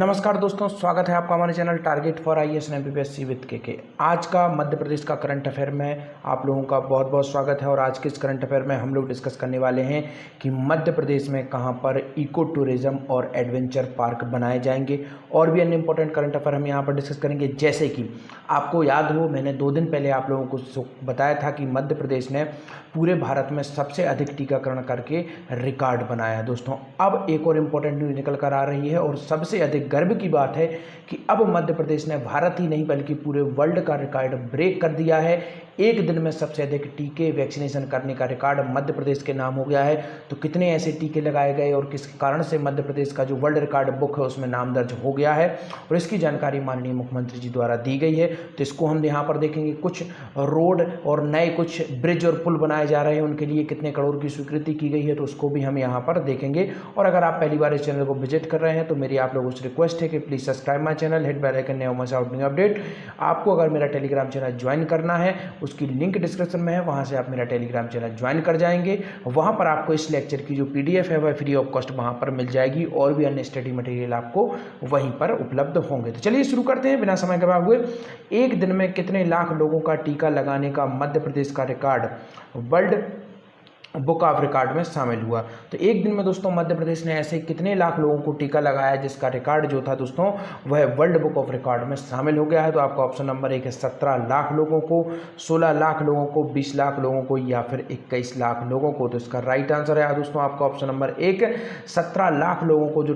नमस्कार दोस्तों, स्वागत है आपका हमारे channel target for IAS and MPPSC with के। आज का मध्य प्रदेश का करंट अफेयर में आप लोगों का बहुत बहुत स्वागत है। और आज के इस करंट अफेयर में हम लोग डिस्कस करने वाले हैं कि मध्य प्रदेश में कहां पर इको टूरिज्म और एडवेंचर पार्क बनाए जाएंगे। और भी अन्य इंपॉर्टेंट करंट अफेयर हम यहां पर डिस्कस करेंगे। जैसे कि आपको याद हो, मैंने 2 दिन पहले आप लोगों को बताया था कि मध्य प्रदेश ने पूरे भारत में सबसे अधिक टीकाकरण करके रिकॉर्ड बनाया है। दोस्तों अब एक और इम्पोर्टेंट न्यूज़ निकल कर आ रही है और सबसे अधिक गर्व की बात है कि अब मध्य प्रदेश ने भारत ही नहीं बल्कि पूरे वर्ल्ड का रिकॉर्ड ब्रेक कर दिया है। एक दिन में सबसे अधिक टीके वैक्सीनेशन करने का रिकॉर्ड मध्य प्रदेश के नाम हो गया है। तो कितने ऐसे टीके लगाए गए और किस कारण से मध्य प्रदेश का जो वर्ल्ड रिकॉर्ड बुक है उसमें नाम दर्ज हो गया है, और इसकी जानकारी माननीय मुख्यमंत्री जी द्वारा दी गई है। तो इसको हम यहाँ पर देखेंगे। कुछ रोड और नए कुछ ब्रिज और पुल बनाए जा रहे हैं, उनके लिए कितने करोड़ की स्वीकृति की गई है, तो उसको भी हम यहाँ पर देखेंगे। और अगर आप पहली बार इस चैनल को विजिट कर रहे हैं तो मेरी आप लोगों से रिक्वेस्ट है कि please subscribe my channel, hit bell icon, new must out new update. आपको अगर मेरा टेलीग्राम चैनल ज्वाइन करना है, उसकी लिंक डिस्क्रिप्शन में है, वहाँ से आप मेरा टेलीग्राम चैनल ज्वाइन कर जाएंगे। वहाँ पर आपको इस लेक्चर की जो PDF है वह फ्री ऑफ कॉस्ट वहाँ पर मिल जाएगी, और भी अन्य स्टडी मटेरियल आपको वहीं पर उपलब्ध होंगे। तो चलिए शुरू करते हैं बिना समय गवाए हुए। एक दिन में कितने लाख लोगों का टीका लगाने का मध्य प्रदेश का record world book of record में शामिल हुआ। तो एक दिन में दोस्तों मध्य प्रदेश ने ऐसे कितने लाख लोगों को टीका लगाया जिसका रिकॉर्ड जो था दोस्तों वह वर्ल्ड बुक ऑफ रिकॉर्ड में शामिल हो गया है। तो आपका ऑप्शन नंबर 1 है 17 लाख लोगों को, 16 लाख लोगों को, 20 लाख लोगों को या फिर 21 लाख लोगों को। तो इसका राइट आंसर है दोस्तों आपका ऑप्शन नंबर 1, 17 लाख लोगों को जो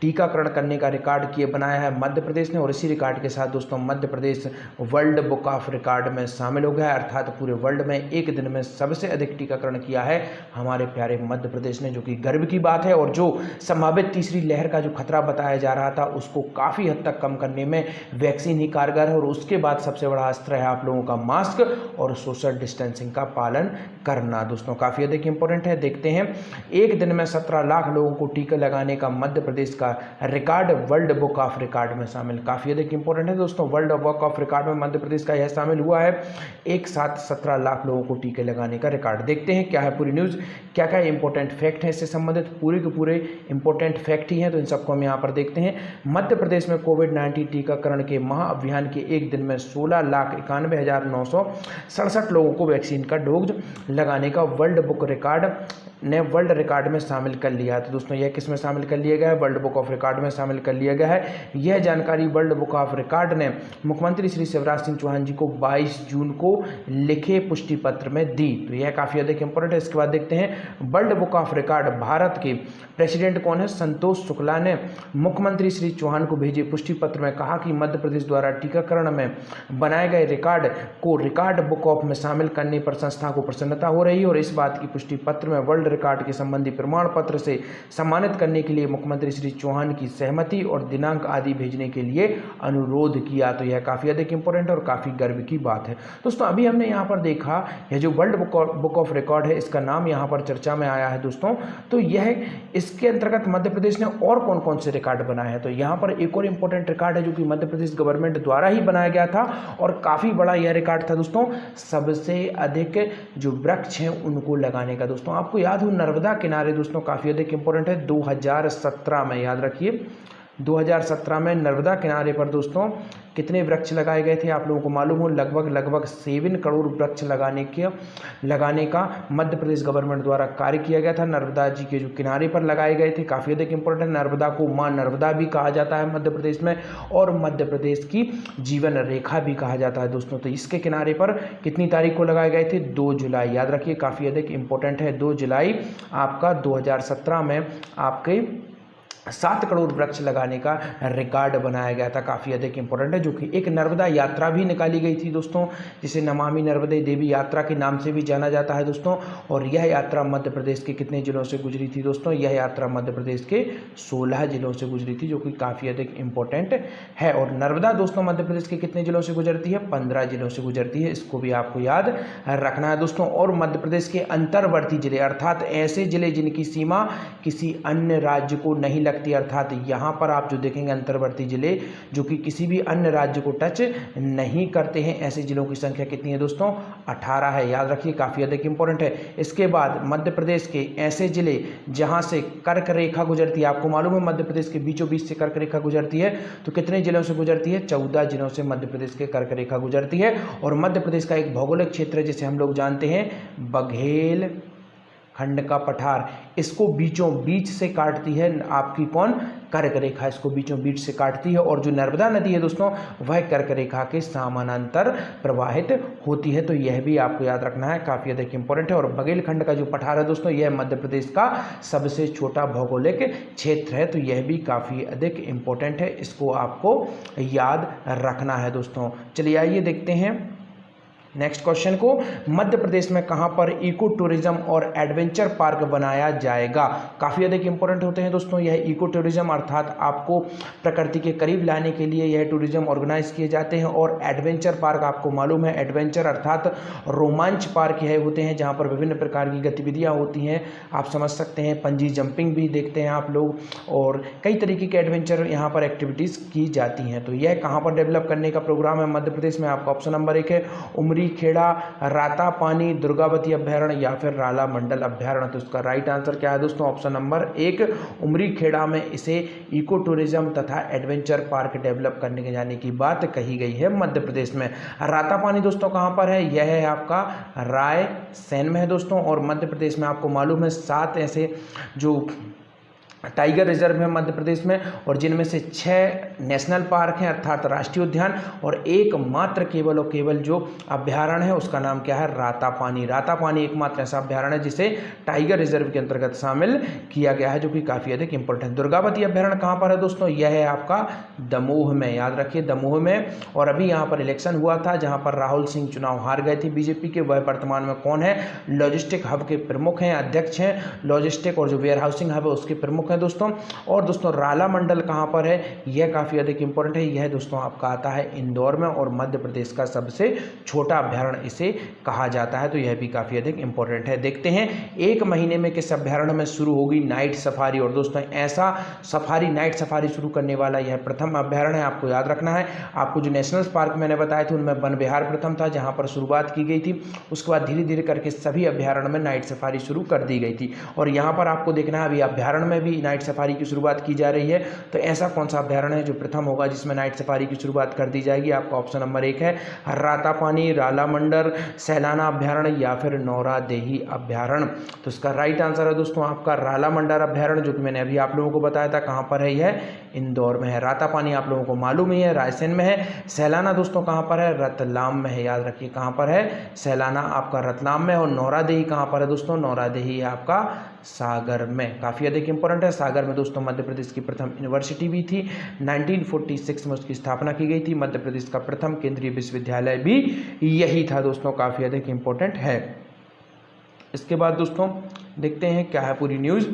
टीकाकरण करने का रिकॉर्ड किए बनाया है मध्य प्रदेश ने। और इसी रिकॉर्ड के साथ दोस्तों Madhya Pradesh world book of record में शामिल हो गया है, अर्थात पूरे वर्ल्ड में एक दिन में सबसे अधिक टीकाकरण किया है हमारे प्यारे मध्य प्रदेश ने, जो कि गर्व की बात है। और जो संभावित तीसरी लहर का जो खतरा बताया जा रहा था उसको काफ़ी हद तक कम करने में वैक्सीन ही कारगर है। और उसके बाद सबसे बड़ा अस्त्र है आप लोगों का मास्क और सोशल डिस्टेंसिंग का पालन करना। दोस्तों काफ़ी अधिक इंपॉर्टेंट है। देखते हैं, एक दिन में 17 लाख लोगों को टीका लगाने का मध्य प्रदेश का record world book of record में शामिल। काफ़ी अधिक इंपॉर्टेंट है दोस्तों, वर्ल्ड बुक ऑफ रिकॉर्ड में मध्य प्रदेश का यह शामिल हुआ है। एक साथ 17 लाख लोगों को टीके लगाने का रिकॉर्ड। देखते हैं क्या है पूरी न्यूज़, क्या क्या इंपॉर्टेंट फैक्ट है इससे संबंधित। पूरे के पूरे इंपॉर्टेंट फैक्ट ही हैं, तो इन सबको हम यहाँ पर देखते हैं। मध्य प्रदेश में कोविड-19 टीकाकरण के महाअभियान के एक दिन में 16,91,967 लोगों को वैक्सीन का डोज लगाने का वर्ल्ड बुक रिकॉर्ड ने वर्ल्ड रिकॉर्ड में शामिल कर लिया है। तो दोस्तों यह किस में शामिल कर लिया गया है? वर्ल्ड बुक ऑफ रिकॉर्ड में शामिल कर लिया गया है। यह जानकारी वर्ल्ड बुक ऑफ रिकॉर्ड ने मुख्यमंत्री श्री शिवराज सिंह चौहान जी को 22 जून को लिखे पुष्टि पत्र में दी। तो यह काफ़ी अधिक इंपॉर्टेंट है। इसके बाद देखते हैं, world book of record Bharat के प्रेसिडेंट कौन है? संतोष शुक्ला ने मुख्यमंत्री श्री चौहान को भेजे पुष्टि पत्र में कहा कि मध्य प्रदेश द्वारा टीकाकरण में बनाए गए रिकॉर्ड को रिकॉर्ड बुक ऑफ में शामिल करने पर संस्था को प्रसन्नता हो रही है। और इस बात की पुष्टि पत्र में वर्ल्ड रिकॉर्ड के संबंधी प्रमाण पत्र से सम्मानित करने के लिए मुख्यमंत्री श्री चौहान की सहमति और दिनांक आदि भेजने के लिए अनुरोध किया। तो यह काफ़ी अधिक इंपॉर्टेंट और काफ़ी गर्व की बात है। दोस्तों अभी हमने यहाँ पर देखा, यह जो वर्ल्ड बुक ऑफ रिकॉर्ड है इसका नाम यहाँ पर चर्चा में आया है दोस्तों। तो यह इसके अंतर्गत मध्य प्रदेश ने और कौन कौन से रिकॉर्ड बनाए हैं? तो यहाँ पर एक और इंपॉर्टेंट रिकॉर्ड है जो कि मध्य प्रदेश गवर्नमेंट द्वारा ही बनाया गया था, और काफ़ी बड़ा यह रिकॉर्ड था दोस्तों, सबसे अधिक जो वृक्ष हैं उनको लगाने का। दोस्तों आपको याद हो, नर्मदा किनारे दोस्तों काफ़ी अधिक इंपॉर्टेंट है। 2017 में, याद रखिए 2017 में नर्मदा किनारे पर दोस्तों कितने वृक्ष लगाए गए थे आप लोगों को मालूम हो? लगभग 7 करोड़ वृक्ष लगाने का मध्य प्रदेश गवर्नमेंट द्वारा कार्य किया गया था। नर्मदा जी के जो किनारे पर लगाए गए थे, काफ़ी अधिक इंपॉर्टेंट। नर्मदा को माँ नर्मदा भी कहा जाता है मध्य प्रदेश में, और मध्य प्रदेश की जीवन रेखा भी कहा जाता है दोस्तों। तो इसके किनारे पर कितनी तारीख को लगाए गए थे? 2 जुलाई, याद रखिए काफ़ी अधिक इंपॉर्टेंट है। 2 जुलाई आपका 2017 में आपके 7 करोड़ वृक्ष लगाने का रिकॉर्ड बनाया गया था। काफ़ी अधिक इंपॉर्टेंट है। जो कि एक नर्मदा यात्रा भी निकाली गई थी दोस्तों, जिसे नमामि नर्मदे देवी यात्रा के नाम से भी जाना जाता है दोस्तों। और यह यात्रा मध्य प्रदेश के कितने जिलों से गुजरी थी दोस्तों? यह यात्रा मध्य प्रदेश के 16 जिलों से गुजरी थी, जो कि काफ़ी अधिक इंपॉर्टेंट है। और नर्मदा दोस्तों मध्य प्रदेश के कितने जिलों से गुजरती है? 15 जिलों से गुजरती है। इसको भी आपको याद रखना है दोस्तों। और मध्य प्रदेश के अंतर्वर्ती जिले, अर्थात ऐसे जिले जिनकी सीमा किसी अन्य राज्य को नहीं लगती है, अर्थात यहाँ पर आप जो देखेंगे अंतर्वर्ती जिले जो कि किसी भी अन्य राज्य को टच नहीं करते हैं, ऐसे जिलों की संख्या कितनी है दोस्तों? 18 है। याद रखिए, काफ़ी अधिक इंपॉर्टेंट है। इसके बाद मध्य प्रदेश के ऐसे जिले जहाँ से कर्क रेखा गुजरती है, आपको मालूम है मध्य प्रदेश के बीचों बीच से कर्क रेखा गुजरती है, तो कितने जिलों से गुजरती है? 14 जिलों से मध्य प्रदेश के कर्क रेखा गुजरती है। और मध्य प्रदेश का एक भौगोलिक क्षेत्र है जिसे हम लोग जानते हैं बघेल खंड का पठार, इसको बीचों बीच से काटती है आपकी कौन? कर्क रेखा, इसको बीचों बीच से काटती है। और जो नर्मदा नदी है दोस्तों, वह कर्क रेखा के समानांतर प्रवाहित होती है। तो यह भी आपको याद रखना है, काफ़ी अधिक इंपॉर्टेंट है। और बघेल खंड का जो पठार है दोस्तों, यह मध्य प्रदेश का सबसे छोटा भौगोलिक क्षेत्र है, तो यह भी काफ़ी अधिक इंपॉर्टेंट है, इसको आपको याद रखना है दोस्तों। चलिए आइए देखते हैं नेक्स्ट क्वेश्चन को। मध्य प्रदेश में कहां पर इको टूरिज्म और एडवेंचर पार्क बनाया जाएगा? काफ़ी अधिक इंपॉर्टेंट होते हैं दोस्तों यह इको टूरिज्म, अर्थात आपको प्रकृति के करीब लाने के लिए यह टूरिज्म ऑर्गेनाइज किए जाते हैं। और एडवेंचर पार्क आपको मालूम है, एडवेंचर अर्थात रोमांच पार्क यह होते हैं जहां पर विभिन्न प्रकार की गतिविधियां होती हैं। आप समझ सकते हैं, पंजी जंपिंग भी देखते हैं आप लोग, और कई तरीके के एडवेंचर यहाँ पर एक्टिविटीज़ की जाती हैं। तो यह कहाँ पर डेवलप करने का प्रोग्राम है मध्य प्रदेश में? आपका ऑप्शन नंबर 1 है उमरी खेड़ा, रातापानी, दुर्गावती अभ्यारण्य या फिर राला मंडल अभ्यारण्य। तो इसका राइट आंसर क्या है दोस्तों? ऑप्शन नंबर 1 उमरी खेड़ा में इसे इको टूरिज्म तथा एडवेंचर पार्क डेवलप करने के जाने की बात कही गई है मध्य प्रदेश में। रातापानी दोस्तों कहां पर है? यह है आपका रायसेन में है दोस्तों। और मध्य प्रदेश में आपको मालूम है 7 ऐसे जो टाइगर रिजर्व है मध्य प्रदेश में, और जिनमें से 6 नेशनल पार्क हैं अर्थात राष्ट्रीय उद्यान, और एकमात्र केवल और केवल जो अभ्यारण्य है उसका नाम क्या है? रातापानी। रातापानी एकमात्र ऐसा अभ्यारण्य है जिसे टाइगर रिजर्व के अंतर्गत शामिल किया गया है, जो कि काफ़ी अधिक इंपॉर्टेंट है। दुर्गावती अभ्यारण्य कहाँ पर है दोस्तों? यह है आपका दमोह में, याद रखिए दमोह में। और अभी यहाँ पर इलेक्शन हुआ था जहाँ पर राहुल सिंह चुनाव हार गए थे बीजेपी के, वह वर्तमान में कौन है? लॉजिस्टिक हब के प्रमुख हैं, अध्यक्ष हैं लॉजिस्टिक, और जो वेयर हाउसिंग हब है उसके प्रमुख है दोस्तों। और दोस्तों राला मंडल कहां पर है? यह काफी अधिक इंपॉर्टेंट है। यह दोस्तों आपका आता है इंदौर में, और मध्य प्रदेश का सबसे छोटा अभ्यारण्य इसे कहा जाता है, तो यह भी काफी अधिक इंपॉर्टेंट है। देखते हैं 1 महीने में किस अभ्यारण्य में शुरू होगी नाइट सफारी। और दोस्तों ऐसा सफारी, नाइट सफारी शुरू करने वाला यह प्रथम अभ्यारण्य है, आपको याद रखना है। आपको जो नेशनल पार्क मैंने बताए थे उनमें वन विहार प्रथम था जहां पर शुरुआत की गई थी, उसके बाद धीरे धीरे करके सभी अभ्यारण्य में नाइट सफारी शुरू कर दी गई थी। और यहाँ पर आपको देखना है अभी अभ्यारण्य में भी नाइट सफारी की शुरुआत की जा रही है, तो ऐसा कौन सा अभ्यारण्य है जो प्रथम होगा जिसमें नाइट सफारी की शुरुआत कर दी जाएगी? आपका ऑप्शन नंबर 1 है रातापानी, राला मंडल, सैलाना अभ्यारण्य या फिर नौरादेही अभ्यारण्य। तो इसका राइट आंसर है दोस्तों आपका राला मंडल अभ्यारण्य, जो कि मैंने अभी आप लोगों को बताया था कहां पर है, यह इंदौर में है। रातापानी आप लोगों को मालूम ही है रायसेन में है। सैलाना दोस्तों कहां पर है? रतलाम में है, याद रखिए कहां पर है? सैलाना आपका रतलाम में। और नौरादेही कहां पर है दोस्तों? नौरादेही है आपका सागर में। काफ़ी अधिक इंपॉर्टेंट है। सागर में दोस्तों मध्य प्रदेश की प्रथम यूनिवर्सिटी भी थी, 1946 में उसकी स्थापना की गई थी। मध्य प्रदेश का प्रथम केंद्रीय विश्वविद्यालय भी यही था दोस्तों, काफ़ी अधिक इंपॉर्टेंट है। इसके बाद दोस्तों देखते हैं क्या है पूरी न्यूज़।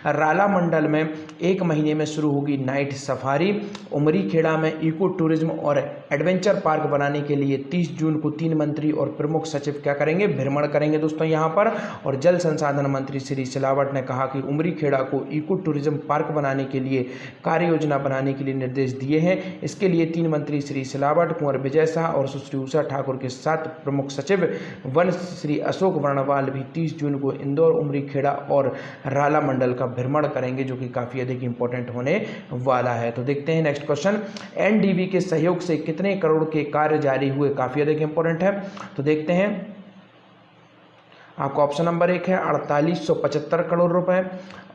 राला मंडल में 1 महीने में शुरू होगी नाइट सफारी। उमरी खेड़ा में इको टूरिज्म और एडवेंचर पार्क बनाने के लिए 30 जून को 3 मंत्री और प्रमुख सचिव क्या करेंगे? भ्रमण करेंगे दोस्तों यहाँ पर। और जल संसाधन मंत्री श्री सिलावट ने कहा कि उमरी खेड़ा को इको टूरिज्म पार्क बनाने के लिए कार्य योजना बनाने के लिए निर्देश दिए हैं। इसके लिए 3 मंत्री श्री सिलावट, कुंवर विजय शाह और सुश्री उषा ठाकुर के साथ प्रमुख सचिव वन श्री अशोक वर्णवाल भी 30 जून को इंदौर, उमरी खेड़ा और राला मंडल का भ्रमण करेंगे, जो कि काफ़ी अधिक इंपॉर्टेंट होने वाला है। तो देखते हैं नेक्स्ट क्वेश्चन। एनडीबी के सहयोग से कितने करोड़ के कार्य जारी हुए? काफ़ी अधिक इंपॉर्टेंट है। तो देखते हैं, आपका ऑप्शन नंबर 1 है 4875 करोड़ रुपए,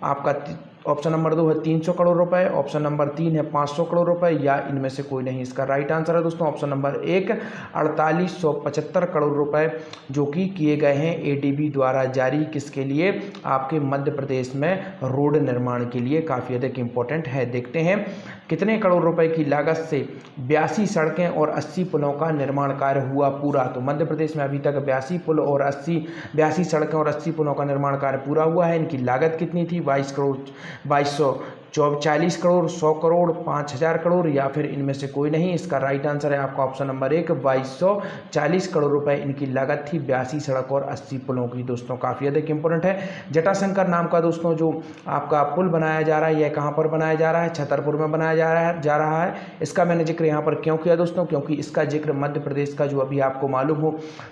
आपका ऑप्शन नंबर 2 है 300 करोड़ रुपए, ऑप्शन नंबर 3 है 500 करोड़ रुपए, या इनमें से कोई नहीं। इसका राइट आंसर है दोस्तों ऑप्शन नंबर 1 4875 करोड़ रुपए, जो कि किए गए हैं एडीबी द्वारा जारी। किसके लिए? आपके मध्य प्रदेश में रोड निर्माण के लिए। काफ़ी अधिक इंपॉर्टेंट है। देखते हैं कितने करोड़ रुपए की लागत से 82 सड़कें और 80 पुलों का निर्माण कार्य हुआ पूरा। तो मध्य प्रदेश में अभी तक 82 पुल और 82 सड़कें और 80 पुलों का निर्माण कार्य पूरा हुआ है। इनकी लागत कितनी थी? 22,22 40 करोड़, 100 करोड़, 5000 करोड़ या फिर इनमें से कोई नहीं? इसका राइट आंसर है आपका ऑप्शन नंबर 1, 2240 करोड़ रुपए इनकी लागत थी 82 सड़क और 80 पुलों की। दोस्तों काफ़ी अधिक इंपॉर्टेंट है। जटाशंकर नाम का दोस्तों जो आपका पुल बनाया जा रहा है, यह कहाँ पर बनाया जा रहा है? छतरपुर में बनाया जा रहा है। इसका मैंने जिक्र यहाँ पर क्यों किया दोस्तों? क्योंकि इसका जिक्र मध्य प्रदेश का, जो अभी आपको मालूम हो,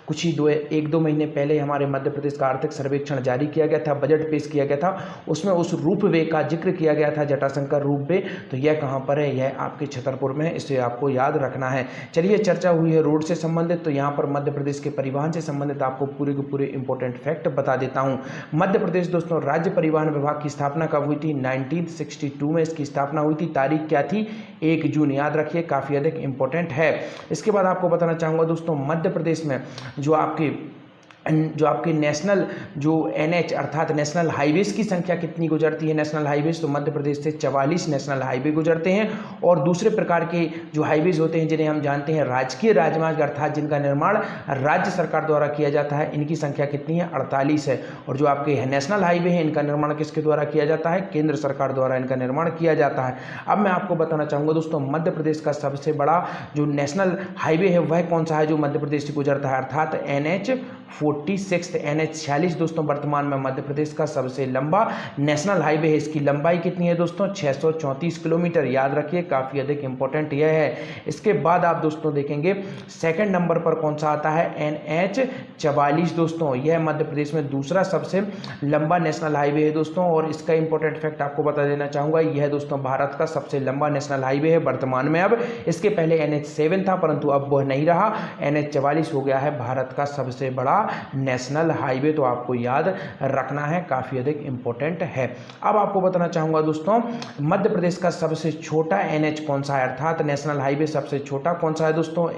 कुछ ही 1-2 महीने पहले हमारे मध्य प्रदेश का आर्थिक सर्वेक्षण जारी किया गया था, बजट पेश किया गया था, उसमें उस रूपवे का जिक्र किया गया था, जटाशंकर रूपवे। तो यह कहाँ पर है? यह आपके छतरपुर में है, इसे आपको याद रखना है। चलिए, चर्चा हुई है रोड से संबंधित, तो यहाँ पर मध्य प्रदेश के परिवहन से संबंधित आपको पूरे के पूरे इंपॉर्टेंट फैक्ट बता देता हूँ। मध्य प्रदेश दोस्तों राज्य परिवहन विभाग की स्थापना कब हुई थी? 1962 में इसकी स्थापना हुई थी। तारीख क्या थी? 1 जून। याद रखिए, काफ़ी अधिक इंपॉर्टेंट है। इसके बाद आपको बताना चाहूँगा दोस्तों, मध्य प्रदेश में जो आपके नेशनल जो NH अर्थात नेशनल हाईवेज की संख्या कितनी गुजरती है? नेशनल हाईवेज तो मध्य प्रदेश से 44 नेशनल हाईवे गुजरते हैं। और दूसरे प्रकार के जो हाईवेज होते हैं, जिन्हें हम जानते हैं राजकीय राजमार्ग, अर्थात जिनका निर्माण राज्य सरकार द्वारा किया जाता है, इनकी संख्या कितनी है? 48 है। और जो आपके नेशनल हाईवे हैं, इनका निर्माण किसके द्वारा किया जाता है? केंद्र सरकार द्वारा इनका निर्माण किया जाता है। अब मैं आपको बताना चाहूँगा दोस्तों, मध्य प्रदेश का सबसे बड़ा जो नेशनल हाईवे है वह कौन सा है जो मध्य प्रदेश से गुजरता है? अर्थात NH46, NH46 दोस्तों वर्तमान में मध्य प्रदेश का सबसे लंबा नेशनल हाईवे है। इसकी लंबाई कितनी है दोस्तों? 634 किलोमीटर। याद रखिए, काफ़ी अधिक इंपॉर्टेंट यह है। इसके बाद आप दोस्तों देखेंगे सेकंड नंबर पर कौन सा आता है? NH44 दोस्तों, यह मध्य प्रदेश में दूसरा सबसे लंबा नेशनल हाईवे है दोस्तों। और इसका इंपॉर्टेंट फैक्ट आपको बता देना चाहूँगा, यह दोस्तों भारत का सबसे लंबा नेशनल हाईवे है वर्तमान में। अब इसके पहले NH7 था, परंतु अब वह नहीं रहा, NH44 हो गया है भारत का सबसे बड़ा नेशनल हाईवे। तो आपको याद रखना है, काफ़ी अधिक इंपॉर्टेंट है। अब आपको बताना चाहूँगा दोस्तों, मध्य प्रदेश का सबसे छोटा NH कौन सा है? अर्थात नेशनल हाईवे सबसे छोटा कौन सा है दोस्तों?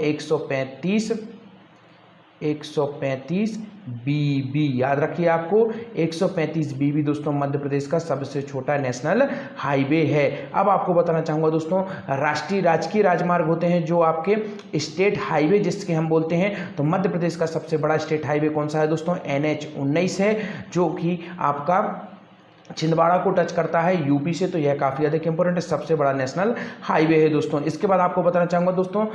135 BB। याद रखिए, आपको 135 BB दोस्तों मध्य प्रदेश का सबसे छोटा नेशनल हाईवे है। अब आपको बताना चाहूँगा दोस्तों, राजकीय राजमार्ग होते हैं जो आपके स्टेट हाईवे जिसके हम बोलते हैं, तो मध्य प्रदेश का सबसे बड़ा स्टेट हाईवे कौन सा है दोस्तों? NH19 है, जो कि आपका छिंदवाड़ा को टच करता है यूपी से। तो यह काफ़ी अधिक इंपॉर्टेंट है, सबसे बड़ा नेशनल हाईवे है दोस्तों। इसके बाद आपको बताना चाहूँगा दोस्तों,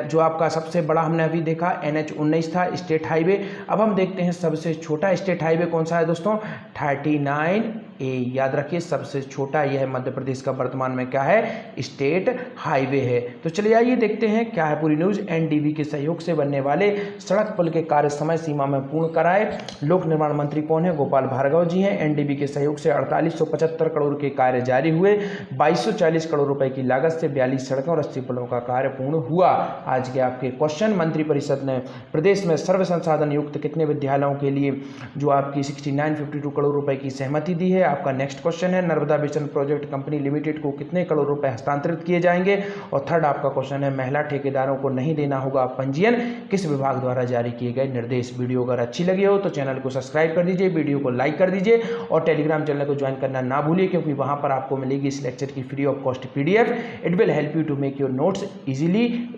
जो आपका सबसे बड़ा हमने अभी देखा NH19 था स्टेट हाईवे। अब हम देखते हैं सबसे छोटा स्टेट हाईवे कौन सा है दोस्तों? 39A। याद रखिए, सबसे छोटा यह मध्य प्रदेश का वर्तमान में क्या है? स्टेट हाईवे है। तो चलिए आइए देखते हैं क्या है पूरी न्यूज़। NDB के सहयोग से बनने वाले सड़क पुल के कार्य समय सीमा में पूर्ण कराए। लोक निर्माण मंत्री कौन है? गोपाल भार्गव जी हैं। NDB के सहयोग से 4875 करोड़ के कार्य जारी हुए। 2240 करोड़ रुपए की लागत से 42 सड़कों और 80 पुलों का कार्य पूर्ण हुआ। आज के आपके क्वेश्चन, मंत्रिपरिषद ने प्रदेश में सर्व संसाधन युक्त कितने विद्यालयों के लिए जो आपकी 6952 करोड़ रुपए की सहमति दी है? आपका नेक्स्ट क्वेश्चन है, Narmada basin project company limited को कितने करोड़ रुपए हस्तांतरित किए जाएंगे? और थर्ड आपका क्वेश्चन है, महिला ठेकेदारों को नहीं देना होगा पंजीयन, किस विभाग द्वारा जारी किए गए निर्देश? वीडियो अगर अच्छी लगी हो तो चैनल को सब्सक्राइब कर दीजिए, वीडियो को लाइक कर दीजिए और टेलीग्राम चैनल को ज्वाइन करना ना भूलिए, क्योंकि वहां पर आपको मिलेगी इस लेक्चर की free of cost PDF। It will help you to make your notes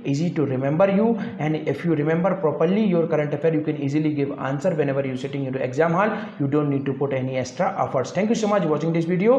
easy to remember you, and if you remember properly your current affair, you can easily give answer whenever you sitting into exam hall. You don't need to put any extra efforts. Thank you so much watching this video.